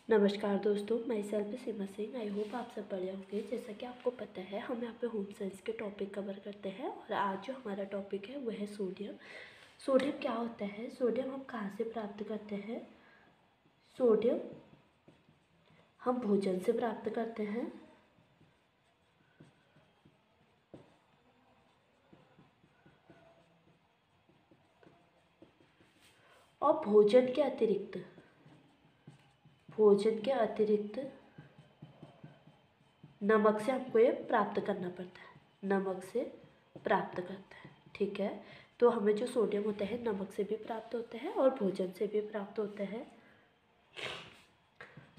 नमस्कार दोस्तों, मैं self Seema Singh. I hope आप सब बढ़िया होंगे। जैसा कि आपको पता है, हम यहाँ पे होम साइंस के टॉपिक कवर करते हैं और आज जो हमारा टॉपिक है वह है सोडियम। सोडियम क्या होता है? सोडियम हम कहाँ से प्राप्त करते हैं? सोडियम हम भोजन से प्राप्त करते हैं और भोजन के अतिरिक्त नमक से हमको ये प्राप्त करना पड़ता है। नमक से प्राप्त करते हैं, ठीक है। तो हमें जो सोडियम होता है नमक से भी प्राप्त होता है और भोजन से भी प्राप्त होता है।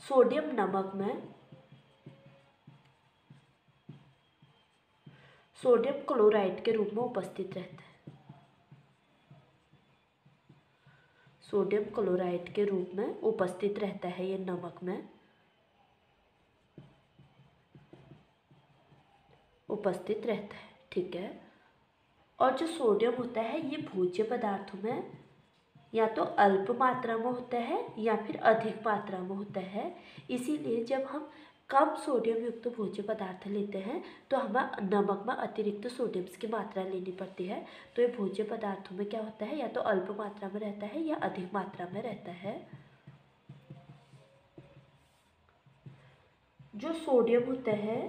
सोडियम नमक में सोडियम क्लोराइड के रूप में उपस्थित रहता है। सोडियम क्लोराइड के रूप में उपस्थित रहता है ये नमक में उपस्थित रहता है, ठीक है। और जो सोडियम होता है ये भोज्य पदार्थों में या तो अल्प मात्रा में होता है या फिर अधिक मात्रा में होता है। इसीलिए जब हम कम सोडियम युक्त भोज्य पदार्थ लेते हैं तो हमें नमक में अतिरिक्त सोडियम की मात्रा लेनी पड़ती है। तो ये भोज्य पदार्थों में क्या होता है, या तो अल्प मात्रा में रहता है या अधिक मात्रा में रहता है। जो सोडियम होता है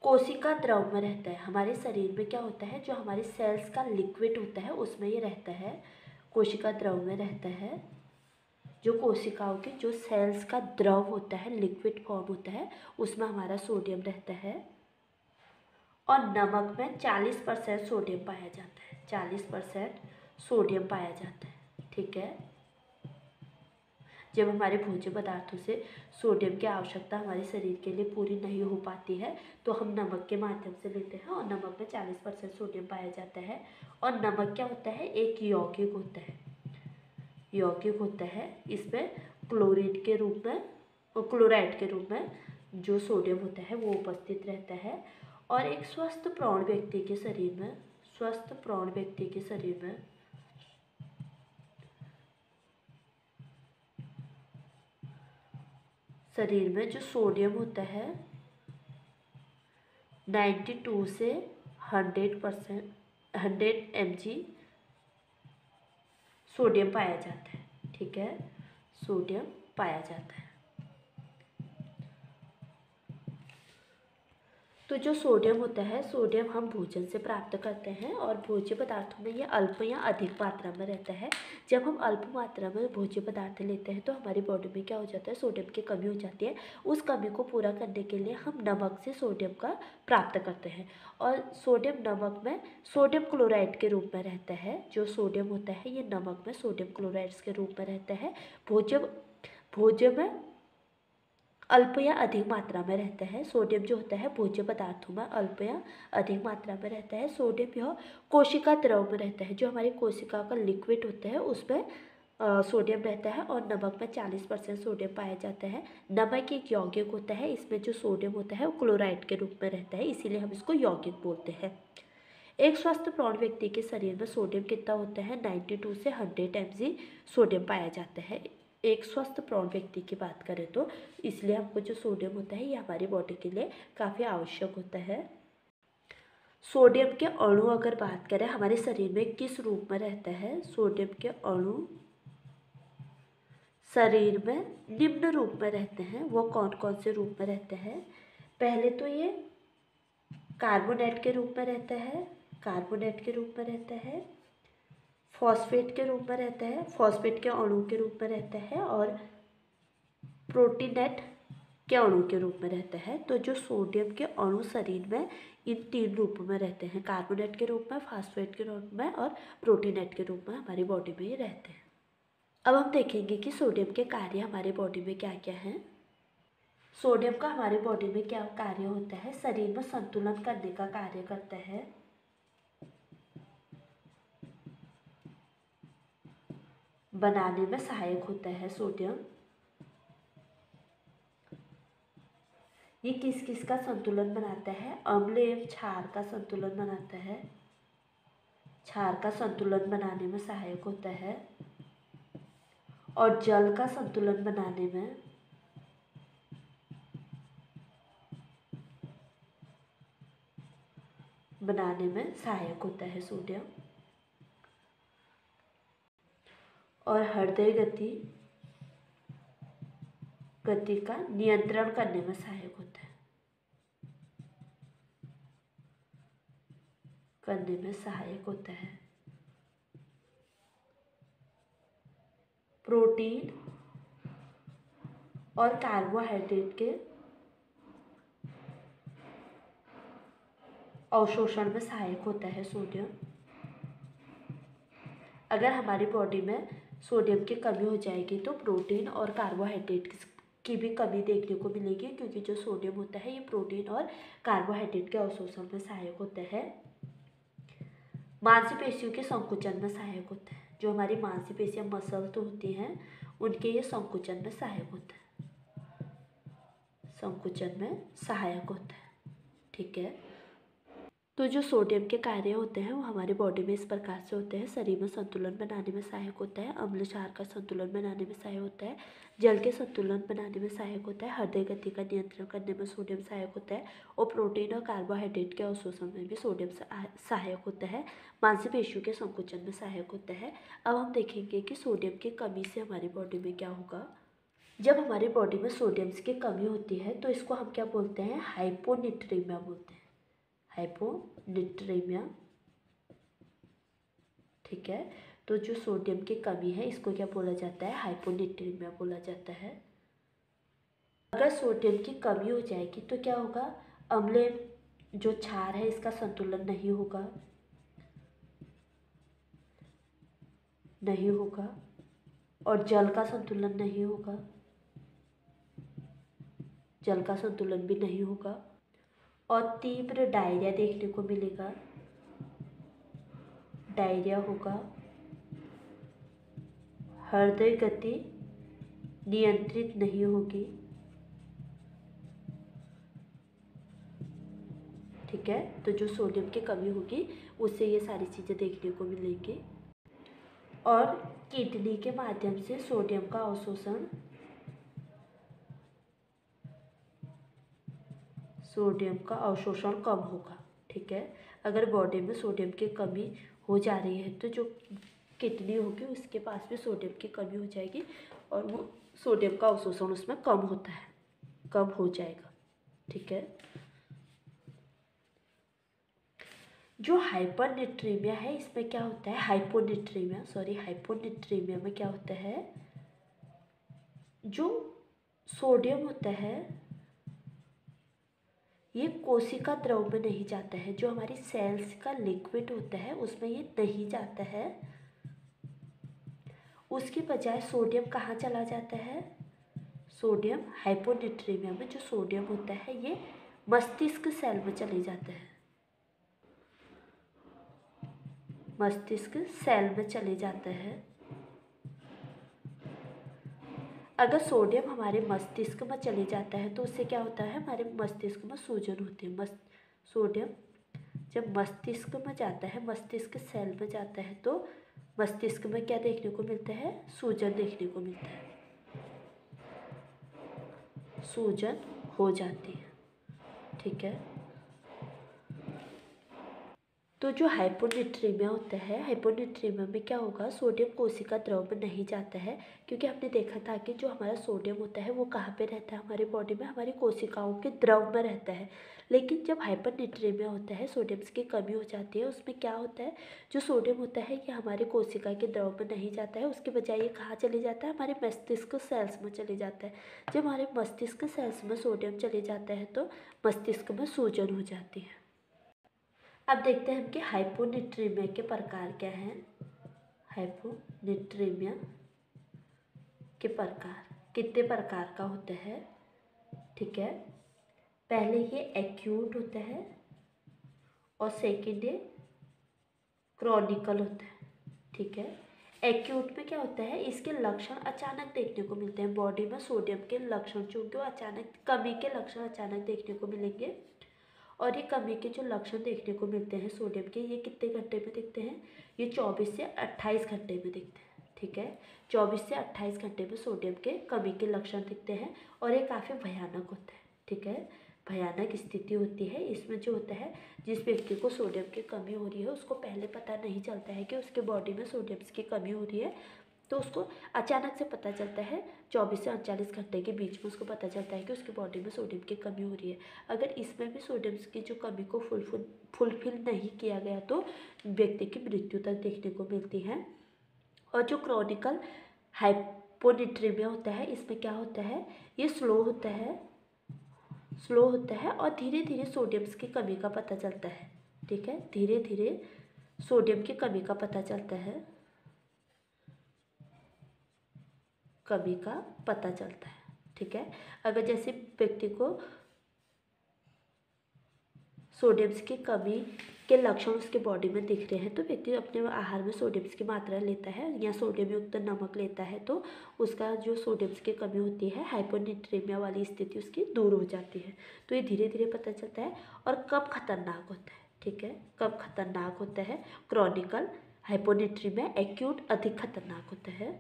कोशिका द्रव में रहता है। हमारे शरीर में क्या होता है, जो हमारे सेल्स का लिक्विड होता है उसमें ये रहता है, कोशिका द्रव में रहता है। जो कोशिकाओं के जो सेल्स का द्रव होता है, लिक्विड फॉर्म होता है, उसमें हमारा सोडियम रहता है। और नमक में 40% सोडियम पाया जाता है। 40% सोडियम पाया जाता है, ठीक है। जब हमारे भोज्य पदार्थों से सोडियम की आवश्यकता हमारे शरीर के लिए पूरी नहीं हो पाती है तो हम नमक के माध्यम से लेते हैं और नमक में 40% सोडियम पाया जाता है। और नमक क्या होता है, एक यौगिक होता है। यौगिक होता है, इसमें क्लोराइड के रूप में जो सोडियम होता है वो उपस्थित रहता है। और एक स्वस्थ प्रौढ़ व्यक्ति के शरीर में जो सोडियम होता है 92 से 100 mg सोडियम पाया जाता है, ठीक है। सोडियम पाया जाता है। तो जो सोडियम होता है, सोडियम हम भोजन से प्राप्त करते हैं और भोज्य पदार्थों में ये अल्प या अधिक मात्रा में रहता है। जब हम अल्प मात्रा में भोज्य पदार्थ लेते हैं तो हमारी बॉडी में क्या हो जाता है, सोडियम की कमी हो जाती है। उस कमी को पूरा करने के लिए हम नमक से सोडियम का प्राप्त करते हैं। और सोडियम नमक में सोडियम क्लोराइड के रूप में रहता है। जो सोडियम होता है ये नमक में सोडियम क्लोराइड्स के रूप में रहता है। भोज्य में अल्प या अधिक मात्रा में रहता है। सोडियम जो होता है भोज्य पदार्थों में अल्प या अधिक मात्रा में रहता है। सोडियम यह कोशिका द्रव में रहता है। जो हमारी कोशिका का लिक्विड होता है उसमें सोडियम रहता है। और नमक में 40% सोडियम पाया जाता है। नमक एक यौगिक होता है, इसमें जो सोडियम होता है वो क्लोराइड के रूप में रहता है, इसीलिए हम इसको यौगिक बोलते हैं। एक स्वस्थ प्रौढ़ व्यक्ति के शरीर में सोडियम कितना होता है, 92 से 100 mg सोडियम पाया जाता है। एक स्वस्थ प्रौढ़ व्यक्ति की बात करें तो इसलिए हमको जो सोडियम होता है ये हमारी बॉडी के लिए काफ़ी आवश्यक होता है। सोडियम के अणु अगर बात करें हमारे शरीर में किस रूप में रहता है, सोडियम के अणु शरीर में निम्न रूप में रहते हैं। वो कौन कौन से रूप में रहते हैं? पहले तो ये कार्बोनेट के रूप में रहता है, फॉस्फेट के रूप में रहता है, फॉस्फेट के अणु के रूप में रहता है और प्रोटीनेट के अणु के रूप में रहता है। तो जो सोडियम के अणु शरीर में इन 3 रूपों में रहते हैं, कार्बोनेट के रूप में, फॉस्फेट के रूप में और प्रोटीनेट के रूप में हमारी बॉडी में ये रहते हैं। अब हम देखेंगे कि सोडियम के कार्य हमारे बॉडी में क्या क्या हैं। सोडियम का हमारी बॉडी में क्या कार्य होता है, शरीर में संतुलन करने का कार्य करता है। बनाने में सहायक होता है सोडियम। ये किस किस का संतुलन बनाता है, अम्ल एवं क्षार का संतुलन बनाता है। क्षार का संतुलन बनाने में सहायक होता है। और जल का संतुलन बनाने में सहायक होता है सोडियम। और हृदय गति का नियंत्रण करने में सहायक होता है, प्रोटीन और कार्बोहाइड्रेट के अवशोषण में सहायक होता है सोडियम। अगर हमारी बॉडी में सोडियम की कमी हो जाएगी तो प्रोटीन और कार्बोहाइड्रेट की भी कमी देखने को मिलेगी, क्योंकि जो सोडियम होता है ये प्रोटीन और कार्बोहाइड्रेट के अवशोषण में सहायक होता है। मांसपेशियों के संकुचन में सहायक होता है। जो हमारी मांसपेशियां मसल तो होती हैं उनके ये संकुचन में सहायक होता है, ठीक है। तो जो सोडियम के कार्य होते हैं वो हमारी बॉडी में इस प्रकार से होते हैं। शरीर में संतुलन बनाने में सहायक होता है, अम्ल क्षार का संतुलन बनाने में सहायक होता है, जल के संतुलन बनाने में सहायक होता है, हृदय गति का नियंत्रण करने में सोडियम सहायक होता है, और प्रोटीन और कार्बोहाइड्रेट के अवशोषण में भी सोडियम सहायक होता है, मांसपेशियों के संकुचन में सहायक होता है। अब हम देखेंगे कि सोडियम की कमी से हमारी बॉडी में क्या होगा। जब हमारी बॉडी में सोडियम की कमी होती है तो इसको हम क्या बोलते हैं, हाइपोनेट्रीमिया बोलते हैं, हाइपोनेट्रीमिया, ठीक है। तो जो सोडियम की कमी है इसको क्या बोला जाता है, हाइपोनेट्रीमिया बोला जाता है। अगर सोडियम की कमी हो जाएगी तो क्या होगा, अम्लीय जो क्षार है इसका संतुलन नहीं होगा और जल का संतुलन भी नहीं होगा और तीव्र डायरिया देखने को मिलेगा, डायरिया होगा, हृदय गति नियंत्रित नहीं होगी, ठीक है। तो जो सोडियम की कमी होगी उससे ये सारी चीज़ें देखने को मिलेंगी। और किडनी के माध्यम से सोडियम का अवशोषण कम होगा, ठीक है। अगर बॉडी में सोडियम की कमी हो जा रही है तो जो किडनी होगी उसके पास भी सोडियम की कमी हो जाएगी और वो सोडियम का अवशोषण उसमें कम हो जाएगा, ठीक है। जो हाइपरनेट्रीमिया है इसमें क्या होता है, हाइपोनेट्रीमिया में क्या होता है, जो सोडियम होता है ये कोशिका द्रव में नहीं जाता है, जो हमारी सेल्स का लिक्विड होता है उसमें ये नहीं जाता है, उसके बजाय सोडियम कहाँ चला जाता है, सोडियम हाइपोनेट्रीमिया में जो सोडियम होता है ये मस्तिष्क सेल में चले जाता है, अगर सोडियम हमारे मस्तिष्क में चले जाता है तो उससे क्या होता है, हमारे मस्तिष्क में सूजन होती है। सोडियम जब मस्तिष्क में जाता है, मस्तिष्क सेल में जाता है तो मस्तिष्क में क्या देखने को मिलता है, सूजन देखने को मिलता है, सूजन हो जाती है, ठीक है। तो जो हाइपोनेट्रीमिया होता है, हाइपोनेट्रीमिया में क्या होगा, सोडियम कोशिका द्रव में नहीं जाता है, क्योंकि हमने देखा था कि जो हमारा सोडियम होता है वो कहाँ पे रहता है, हमारी बॉडी में हमारी कोशिकाओं के द्रव में रहता है। लेकिन जब हाइपोनेट्रीमिया होता है, सोडियम की कमी हो जाती है, उसमें क्या होता है, जो सोडियम होता है ये हमारे कोशिका के द्रव में नहीं जाता है, उसके बजाय ये कहाँ चले जाता है, हमारे मस्तिष्क सेल्स में चले जाता है। जब हमारे मस्तिष्क सेल्स में सोडियम चले जाता है तो मस्तिष्क में सूजन हो जाती है। अब देखते हैं कि हाइपोनेट्रीमिया के प्रकार क्या हैं। हाइपोनेट्रीमिया के प्रकार कितने प्रकार का होता है, ठीक है। पहले ये एक्यूट होता है और सेकेंड ये क्रॉनिकल होता है, ठीक है। एक्यूट में क्या होता है, इसके लक्षण अचानक देखने को मिलते हैं, बॉडी में सोडियम के लक्षण जो कि अचानक कमी के लक्षण अचानक देखने को मिलेंगे। और ये कमी के जो लक्षण देखने को मिलते हैं सोडियम के, ये कितने घंटे में दिखते हैं, ये 24 से 28 घंटे में दिखते हैं, ठीक है। 24 से 28 घंटे में सोडियम के कमी के लक्षण दिखते हैं और ये काफ़ी भयानक होता है, ठीक है। भयानक स्थिति होती है। इसमें जो होता है, जिस व्यक्ति को सोडियम की कमी हो रही है उसको पहले पता नहीं चलता है कि उसके बॉडी में सोडियम की कमी हो रही है, तो उसको अचानक से पता चलता है। 24 से 48 घंटे के बीच में उसको पता चलता है कि उसकी बॉडी में सोडियम की कमी हो रही है। अगर इसमें भी सोडियम की जो कमी को फुलफिल नहीं किया गया तो व्यक्ति की मृत्यु तक देखने को मिलती है। और जो क्रॉनिकल हाइपोनेट्रीमिया होता है, इसमें क्या होता है, ये स्लो होता है और धीरे धीरे सोडियम की कमी का पता चलता है, ठीक है। धीरे धीरे सोडियम की कमी का पता चलता है, ठीक है। अगर जैसे व्यक्ति को सोडियम की कमी के लक्षण उसके बॉडी में दिख रहे हैं तो व्यक्ति अपने आहार में सोडियम की मात्रा लेता है या सोडियम युक्त नमक लेता है, तो उसका जो सोडियम की कमी होती है, हाइपोनेट्रीमिया वाली स्थिति उसकी दूर हो जाती है। तो ये धीरे धीरे पता चलता है और कब खतरनाक होता है, ठीक है। कब खतरनाक होता है, क्रॉनिकल हाइपोनेट्रीमिया एक्यूट अधिक खतरनाक होता है,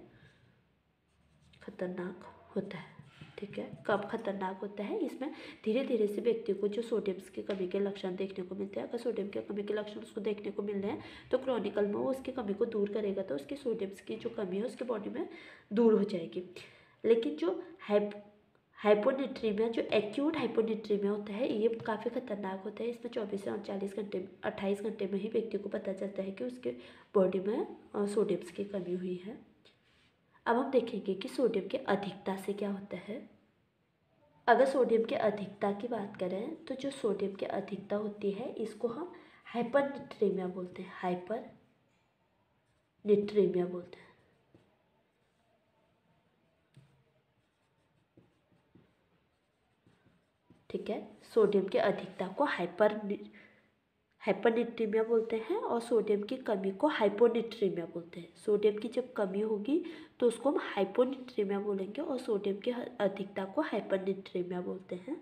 ठीक है। कब खतरनाक होता है, इसमें धीरे धीरे से व्यक्ति को जो सोडियम की कमी के लक्षण देखने को मिलते हैं। अगर सोडियम की कमी के लक्षण उसको देखने को मिल रहे हैं तो क्रॉनिकल में वो उसकी कमी को दूर करेगा, तो उसकी सोडियम की जो कमी है उसके बॉडी में दूर हो जाएगी। लेकिन जो हाइपोनेट्रीमिया, जो एक्यूट हाइपोनेट्रीमिया होता है, ये काफ़ी खतरनाक होता है। इसमें 24 से 28 घंटे में ही व्यक्ति को पता चलता है कि उसके बॉडी में सोडियम की कमी हुई है। अब हम देखेंगे कि सोडियम की अधिकता से क्या होता है। अगर सोडियम की अधिकता की बात करें तो जो सोडियम की अधिकता होती है इसको हम हाइपरनेट्रीमिया बोलते हैं, ठीक है। सोडियम की अधिकता को हाइपरनेट्रीमिया बोलते हैं और सोडियम की कमी को हाइपोनेट्रीमिया बोलते हैं। सोडियम की जब कमी होगी तो उसको हम हाइपोनेट्रीमिया बोलेंगे और सोडियम की अधिकता को हाइपरनेट्रीमिया बोलते हैं।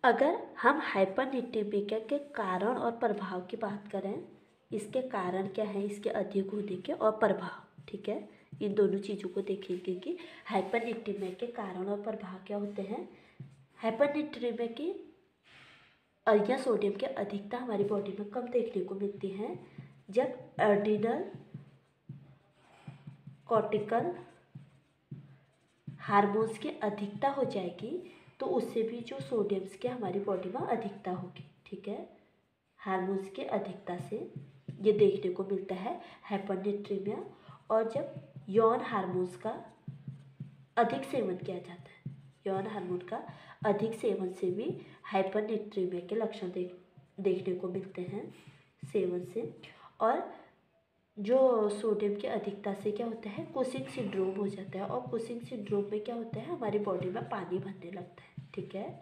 अगर हम हाइपरनेट्रीमिया के कारण और प्रभाव की बात करें, इसके कारण क्या है, इसके अधिक होने के और प्रभाव, ठीक है। इन दोनों चीज़ों को देखेंगे कि हाइपरनेट्रीमिया के कारण और प्रभाव क्या होते हैं। हाइपरनेट्रीमिया की या सोडियम की अधिकता हमारी बॉडी में कब देखने को मिलती है, जब एड्रिनल कॉर्टिकल हार्मोन्स की अधिकता हो जाएगी तो उससे भी जो सोडियम की हमारी बॉडी में अधिकता होगी, ठीक है। हार्मोन्स की अधिकता से ये देखने को मिलता है हाइपरनेट्रीमिया। और जब यौन हार्मोन्स का अधिक सेवन किया जाता है, यौन हार्मोन का अधिक सेवन से भी हाइपरनेट्रीमिया के लक्षण देखने को मिलते हैं सेवन से। और जो सोडियम की अधिकता से क्या होता है, कुशिंग सिंड्रोम हो जाता है और कुशिंग सिंड्रोम में क्या होता है, हमारी बॉडी में पानी भरने लगता है, ठीक है।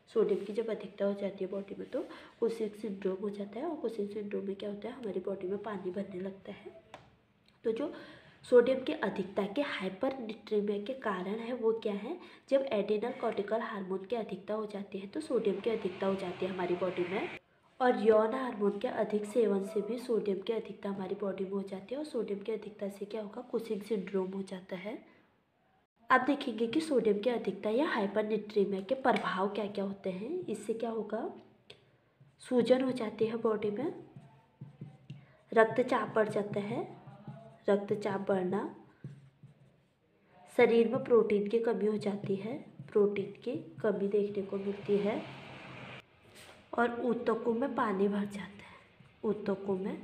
सोडियम की जब अधिकता हो जाती है बॉडी में तो कुशिंग सिंड्रोम हो जाता है और कुशिंग सिंड्रोम में क्या होता है, हमारी बॉडी में पानी भरने लगता है। तो जो सोडियम की अधिकता के हाइपरनेट्रीमिया के कारण है वो क्या है, जब एड्रिनल कॉर्टिकल हार्मोन की अधिकता हो जाती है तो सोडियम की अधिकता हो जाती है हमारी बॉडी में। और यौन हार्मोन के अधिक सेवन से भी सोडियम की अधिकता हमारी बॉडी में हो जाती है और सोडियम की अधिकता से क्या होगा, कुशिंग सिंड्रोम हो जाता है। आप देखेंगे कि सोडियम की अधिकता या हाइपरनेट्रीमिया के प्रभाव क्या क्या होते हैं। इससे क्या होगा, सूजन हो जाती है बॉडी में, रक्तचाप बढ़ जाता है, रक्तचाप बढ़ना, शरीर में प्रोटीन की कमी हो जाती है, प्रोटीन की कमी देखने को मिलती है और ऊतकों में पानी भर जाता है, ऊतकों में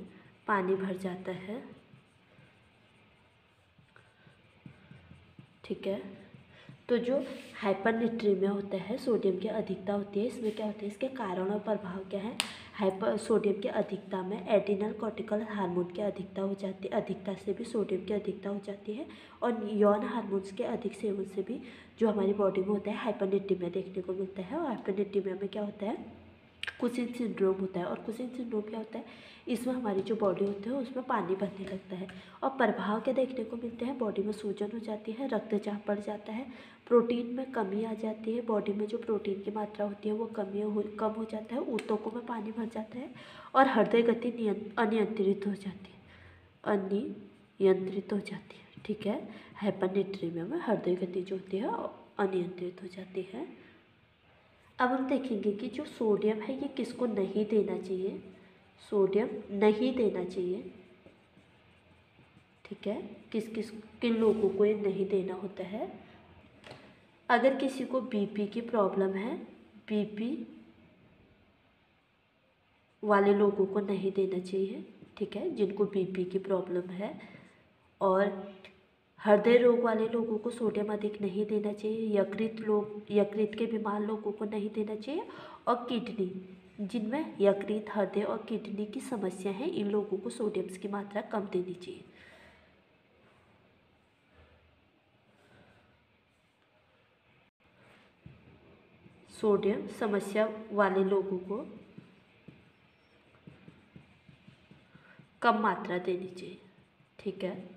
पानी भर जाता है, ठीक है। तो जो हाइपरनेट्रीमिया होता है, सोडियम की अधिकता होती है, इसमें क्या होता है, इसके कारण और प्रभाव क्या है। सोडियम की अधिकता में एड्रिनल कॉर्टिकल हार्मोन की अधिकता हो जाती है, अधिकता से भी सोडियम की अधिकता हो जाती है और यौन हार्मोन्स के अधिक सेवन से भी जो हमारी बॉडी में होता है हाइपरनेट्रीमिया देखने को मिलता है। और हाइपरनेट्रीमिया में क्या होता है, कुशिंग सिंड्रोम होता है। और कुशिंग सिंड्रोम क्या होता है, इसमें हमारी जो बॉडी होती है उसमें पानी भरने लगता है और प्रभाव क्या देखने को मिलते हैं, बॉडी में सूजन हो जाती है, रक्तचाप बढ़ जाता है, प्रोटीन में कमी आ जाती है, बॉडी में जो प्रोटीन की मात्रा होती है वो कम हो जाता है, ऊतकों में पानी भर जाता है और हृदय गति अनियंत्रित हो जाती है, नियंत्रित हो जाती है, ठीक है। हाइपरनेट्रीमिया में हृदय गति जो होती है अनियंत्रित हो जाती है। अब हम देखेंगे कि जो सोडियम है ये किसको नहीं देना चाहिए। सोडियम नहीं देना चाहिए, ठीक है। किन लोगों को ये नहीं देना होता है। अगर किसी को बीपी की प्रॉब्लम है, बीपी वाले लोगों को नहीं देना चाहिए, ठीक है, जिनको बीपी की प्रॉब्लम है। और हृदय रोग वाले लोगों को सोडियम अधिक नहीं देना चाहिए। यकृत के बीमार लोगों को नहीं देना चाहिए। और किडनी, जिनमें यकृत, हृदय और किडनी की समस्या है, इन लोगों को सोडियम की मात्रा कम देनी चाहिए। सोडियम समस्या वाले लोगों को कम मात्रा देनी चाहिए, ठीक है।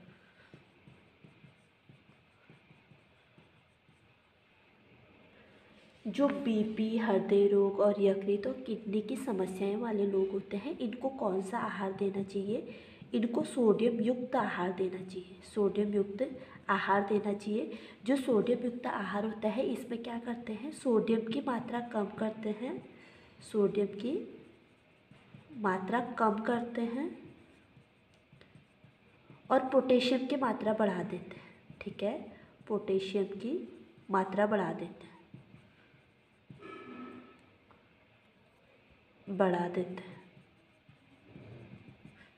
जो बीपी, हृदय रोग और यकृत और किडनी की समस्याएं वाले लोग होते हैं, इनको कौन सा आहार देना चाहिए। इनको सोडियम युक्त आहार देना चाहिए। सोडियम युक्त आहार देना चाहिए। जो सोडियम युक्त आहार होता है, इसमें क्या करते हैं, सोडियम की मात्रा कम करते हैं। सोडियम की मात्रा कम करते हैं और पोटेशियम की मात्रा बढ़ा देते हैं, ठीक है। पोटेशियम की मात्रा बढ़ा देते हैं,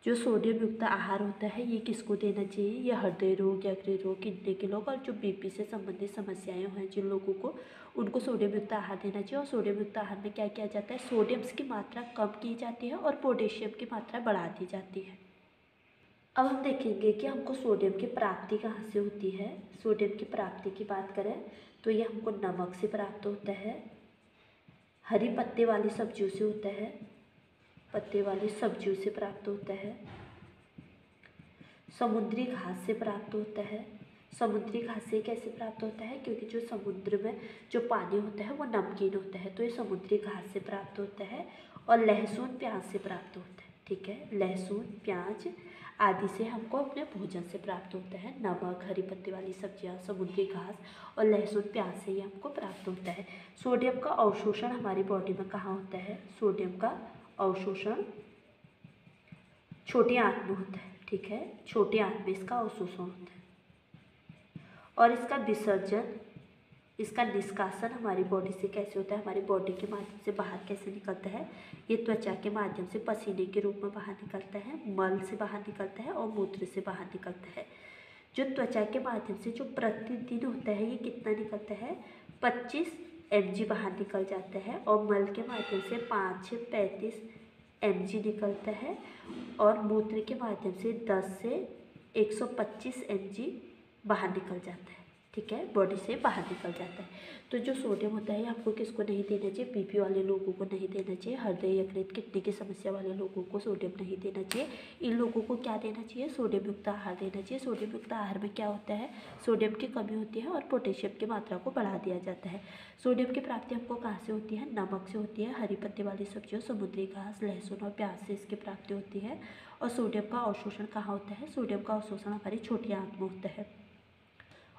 जो सोडियम युक्त आहार होता है ये किसको देना चाहिए, ये हृदय रोग, यकृत रोग, किडनी के लोग और जो बीपी से संबंधित समस्याएं हैं जिन लोगों को, उनको सोडियम युक्त आहार देना चाहिए। और सोडियम युक्त आहार में क्या किया जाता है, सोडियम की मात्रा कम की जाती है और पोटेशियम की मात्रा बढ़ा दी जाती है। अब हम देखेंगे कि हमको सोडियम की प्राप्ति कहाँ से होती है। सोडियम की प्राप्ति की बात करें तो ये हमको नमक से प्राप्त होता है, हरी पत्ते वाली सब्जियों से होता है, पत्ते वाली सब्जियों से प्राप्त होता है, समुद्री घास से प्राप्त होता है। समुद्री घास से कैसे प्राप्त होता है, क्योंकि जो समुद्र में जो पानी होता है वो नमकीन होता है, तो ये समुद्री घास से प्राप्त होता है। और लहसुन प्याज से प्राप्त होता है, ठीक है। लहसुन प्याज आदि से हमको अपने भोजन से प्राप्त होता है। नमक, हरी पत्ते वाली सब्जियां, समुद्री घास और लहसुन प्याज से ही हमको प्राप्त होता है। सोडियम का अवशोषण हमारी बॉडी में कहाँ होता है, सोडियम का अवशोषण छोटी आंत में होता है, ठीक है। छोटी आंत में इसका अवशोषण होता है और इसका विसर्जन, इसका निष्कासन हमारी बॉडी से कैसे होता है, हमारी बॉडी के माध्यम से बाहर कैसे निकलता है, ये त्वचा के माध्यम से पसीने के रूप में बाहर निकलता है, मल से बाहर निकलता है और मूत्र से बाहर निकलता है। जो त्वचा के माध्यम से जो प्रतिदिन होता है ये कितना निकलता है, 25 mg बाहर निकल जाता है। और मल के माध्यम से 5 से 35 mg निकलता है और मूत्र के माध्यम से 10 से 125 mg बाहर निकल जाता है, ठीक है, बॉडी से बाहर निकल जाता है। तो जो सोडियम होता है आपको किसको नहीं देना चाहिए, बीपी वाले लोगों को नहीं देना चाहिए, हृदय, यकृत, किडनी की समस्या वाले लोगों को सोडियम नहीं देना चाहिए। इन लोगों को क्या देना चाहिए, सोडियम युक्त आहार देना चाहिए। सोडियम युक्त आहार में क्या होता है, सोडियम की कमी होती है और पोटेशियम की मात्रा को बढ़ा दिया जाता है। सोडियम की प्राप्ति हमको कहाँ से होती है, नमक से होती है, हरी पत्ते वाली सब्जियों, समुद्री घास, लहसुन और प्याज से इसकी प्राप्ति होती है। और सोडियम का अवशोषण कहाँ होता है, सोडियम का अवशोषण हमारी छोटी आंत में होता है।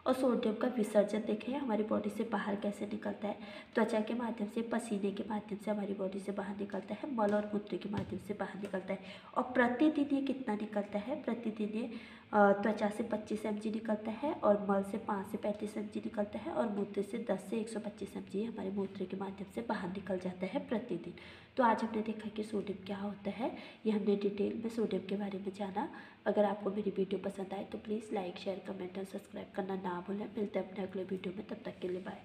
और सोडियम का विसर्जन देखें हमारी बॉडी से बाहर कैसे निकलता है, त्वचा के माध्यम से, पसीने के माध्यम से हमारी बॉडी से बाहर निकलता है, मल और मूत्र के माध्यम से बाहर निकलता है। और प्रतिदिन ये कितना निकलता है, प्रतिदिन ये त्वचा से 25 mg निकलता है और मल से 5 से 35 mg निकलता है और मूत्र से 10 से 125 mg हमारे मूत्र के माध्यम से बाहर निकल जाता है प्रतिदिन। तो आज हमने देखा कि सोडियम क्या होता है, ये हमने डिटेल में सोडियम के बारे में जाना। अगर आपको मेरी वीडियो पसंद आए तो प्लीज़ लाइक, शेयर, कमेंट और सब्सक्राइब करना ना भूलें। मिलते हैं अपने अगले वीडियो में, तब तक के लिए बाय।